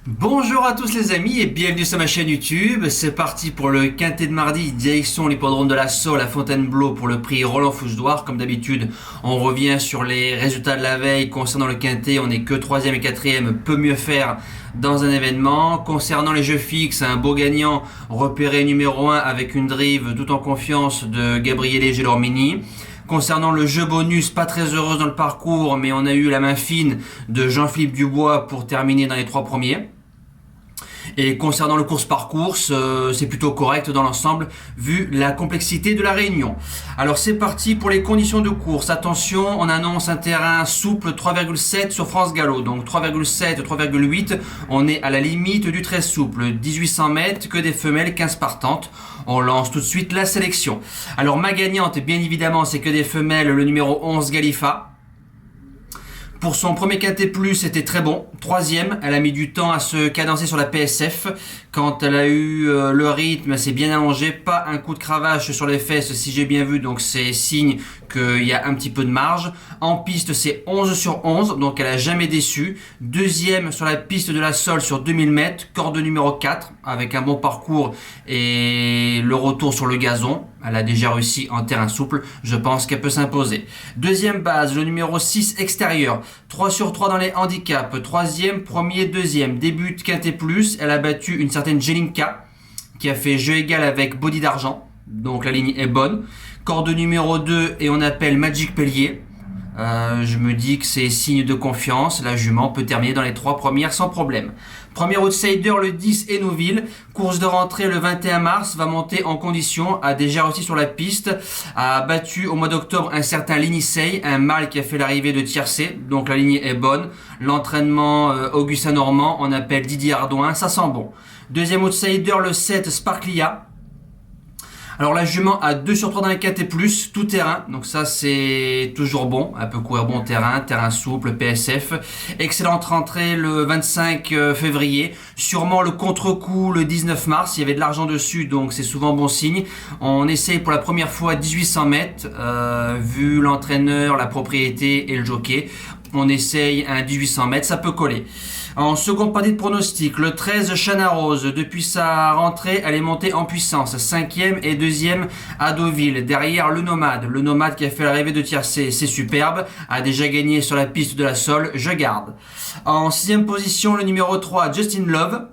Bonjour à tous les amis et bienvenue sur ma chaîne YouTube. C'est parti pour le quintet de mardi, direction l'hippodrome de la Saule à Fontainebleau pour le prix Roland Fouche-Douar. Comme d'habitude, on revient sur les résultats de la veille. Concernant le quintet, on n'est que 3e et 4e, peut mieux faire dans un événement. Concernant les jeux fixes, un beau gagnant repéré numéro 1 avec une drive tout en confiance de Gabriele Gelormini. Concernant le jeu bonus, pas très heureuse dans le parcours, mais on a eu la main fine de Jean-Philippe Dubois pour terminer dans les 3 premiers. Et concernant le course-par-course, c'est plutôt correct dans l'ensemble vu la complexité de la réunion. Alors c'est parti pour les conditions de course. Attention, on annonce un terrain souple 3,7 sur France Gallo. Donc 3,7, 3,8, on est à la limite du très souple. 1800 mètres, que des femelles, 15 partantes. On lance tout de suite la sélection. Alors ma gagnante, bien évidemment, c'est que des femelles, le numéro 11 Galifa. Pour son premier quintet plus, c'était très bon. 3e, elle a mis du temps à se cadencer sur la PSF. Quand elle a eu le rythme, elle s'est bien allongée. Pas un coup de cravache sur les fesses, si j'ai bien vu. Donc c'est signe qu'il y a un petit peu de marge. En piste, c'est 11 sur 11. Donc elle a jamais déçu. 2e sur la piste de la Saule sur 2000 mètres. Corde numéro 4 avec un bon parcours et le retour sur le gazon. Elle a déjà réussi en terrain souple. Je pense qu'elle peut s'imposer. Deuxième base, le numéro 6 extérieur. 3 sur 3 dans les handicaps. 3e, 1er, 2e. Début de quintet plus. Elle a battu une certaine Jelinka qui a fait jeu égal avec Body d'argent. Donc la ligne est bonne. Corde numéro 2 et on appelle Magic Pellier. Je me dis que c'est signe de confiance. La jument peut terminer dans les 3 premières sans problème. Premier outsider, le 10 Hénouville. Course de rentrée le 21 mars. Va monter en condition. A déjà réussi sur la piste. A battu au mois d'octobre un certain Linicey. Un mâle qui a fait l'arrivée de tiercé. Donc la ligne est bonne. L'entraînement Augustin Normand. On appelle Didier Ardouin. Ça sent bon. Deuxième outsider, le 7 Sparklia. Alors la jument a 2 sur 3 dans les quintés plus, tout terrain, donc ça c'est toujours bon, elle peut courir bon terrain, terrain souple, PSF. Excellente rentrée le 25 février, sûrement le contre-coup le 19 mars, il y avait de l'argent dessus donc c'est souvent bon signe. On essaye pour la première fois 1800 mètres, vu l'entraîneur, la propriété et le jockey, on essaye un 1800 mètres, ça peut coller. En seconde partie de pronostic, le 13 Chana Rose, depuis sa rentrée, elle est montée en puissance. 5e et 2e à Deauville. Derrière le Nomade qui a fait l'arrivée de tiercé, c'est superbe, a déjà gagné sur la piste de la Saule, je garde. En 6e position, le numéro 3 Justin Love.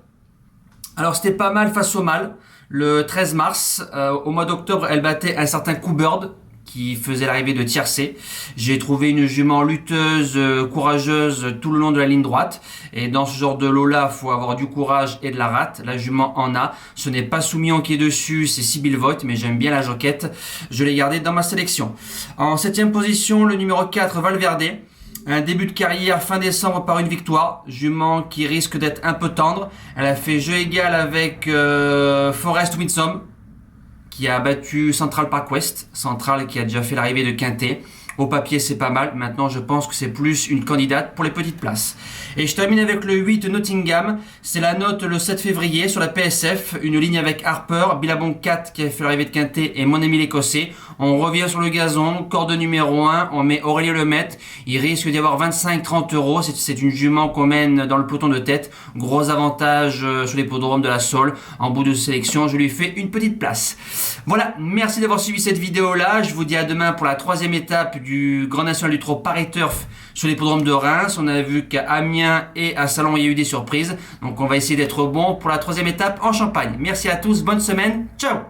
Alors c'était pas mal face au mal. Le 13 mars, au mois d'octobre, elle battait un certain Coubird qui faisait l'arrivée de tiercé. J'ai trouvé une jument lutteuse, courageuse tout le long de la ligne droite. Et dans ce genre de lot-là, il faut avoir du courage et de la rate. La jument en a. Ce n'est pas Soumillon qui est dessus, c'est Sibyl Voigt, mais j'aime bien la joquette. Je l'ai gardée dans ma sélection. En 7e position, le numéro 4, Valverde. Un début de carrière fin décembre par une victoire. Jument qui risque d'être un peu tendre. Elle a fait jeu égal avec Forest Winsome, qui a battu Central Park West. Central qui a déjà fait l'arrivée de quintet. Au papier, c'est pas mal. Maintenant, je pense que c'est plus une candidate pour les petites places. Et je termine avec le 8 Nottingham. C'est la note le 7 février sur la PSF. Une ligne avec Harper, Billabong 4 qui a fait l'arrivée de quintet et Mon Ami l'Écossais. On revient sur le gazon. Corde numéro 1. On met Aurélien Lemaitre. Il risque d'y avoir 25-30 euros. C'est une jument qu'on mène dans le peloton de tête. Gros avantage sur l'hippodrome de la Saule. En bout de sélection, je lui fais une petite place. Voilà. Merci d'avoir suivi cette vidéo-là. Je vous dis à demain pour la 3e étape du Grand National du Trot Paris Turf sur l'hippodrome de Reims. On a vu qu'à Amiens et à Salon, il y a eu des surprises. Donc on va essayer d'être bon pour la 3e étape en Champagne. Merci à tous, bonne semaine, ciao!